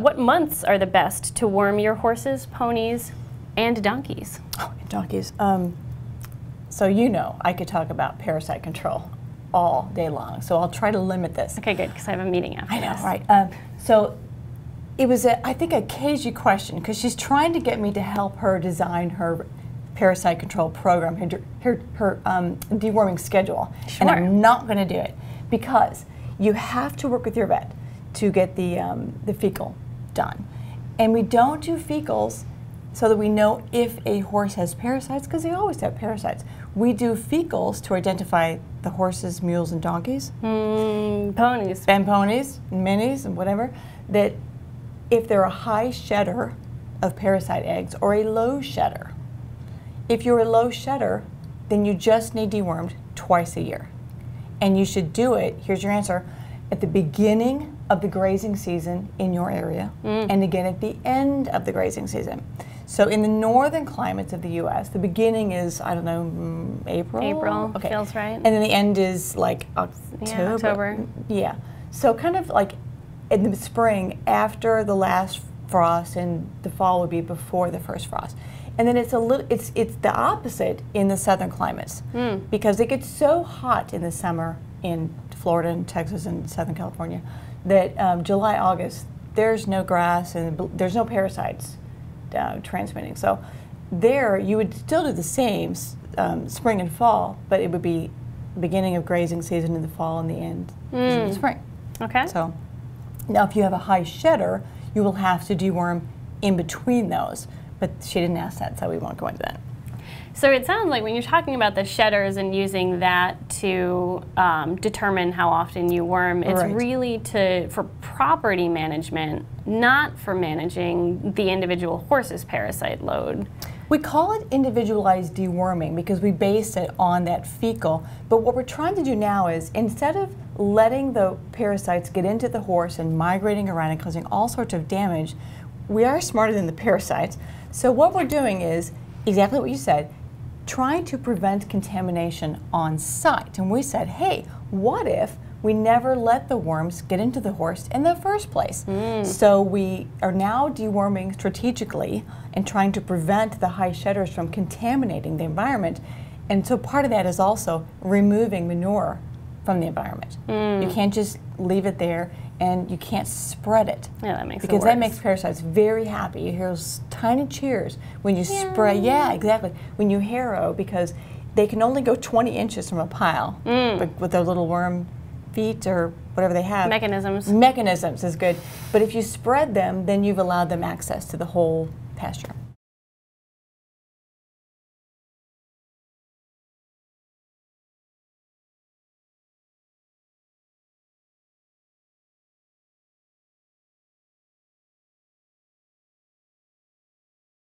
What months are the best to worm your horses, ponies, and donkeys? Oh, and donkeys. So you know, I could talk about parasite control all day long, so I'll try to limit this. Okay, good, because I have a meeting after I know, this. right. So it was, I think, a cagey question, because she's trying to get me to help her design her parasite control program, her deworming schedule. Sure. And I'm not going to do it, because you have to work with your vet to get the fecal done. And we don't do fecals so that we know if a horse has parasites, because they always have parasites. We do fecals to identify the horses, mules, and donkeys. Ponies. And ponies, and minis, and whatever, that if they're a high shedder of parasite eggs or a low shedder. If you're a low shedder, then you just need dewormed twice a year. And you should do it, here's your answer, at the beginning of the grazing season in your area, and again at the end of the grazing season. So in the northern climates of the U.S., the beginning is, I don't know, April? April, okay. Feels right. And then the end is like October. Yeah, October. Yeah. So kind of like in the spring after the last frost, and the fall would be before the first frost. And then it's the opposite in the southern climates, because it gets so hot in the summer in Florida and Texas and Southern California that July, August, there's no grass and there's no parasites transmitting. So there you would still do the same spring and fall, but it would be beginning of grazing season in the fall and the end in the spring. Okay. So now if you have a high shedder, you will have to deworm in between those. But she didn't ask that, so we won't go into that. So it sounds like when you're talking about the shedders and using that to determine how often you worm, it's really for property management, not for managing the individual horse's parasite load. We call it individualized deworming because we base it on that fecal, but what we're trying to do now is, instead of letting the parasites get into the horse and migrating around and causing all sorts of damage, we are smarter than the parasites. So what we're doing is exactly what you said, trying to prevent contamination on site. And we said, hey, what if we never let the worms get into the horse in the first place? So we are now deworming strategically and trying to prevent the high shedders from contaminating the environment. And so part of that is also removing manure from the environment. You can't just leave it there, and you can't spread it. Yeah, that makes it because worse. that makes parasites very happy. You hear those tiny cheers when you spray. Yeah, exactly. When you harrow, because they can only go 20 inches from a pile with their little worm feet or whatever they have. Mechanisms. Mechanisms is good. But if you spread them, then you've allowed them access to the whole pasture.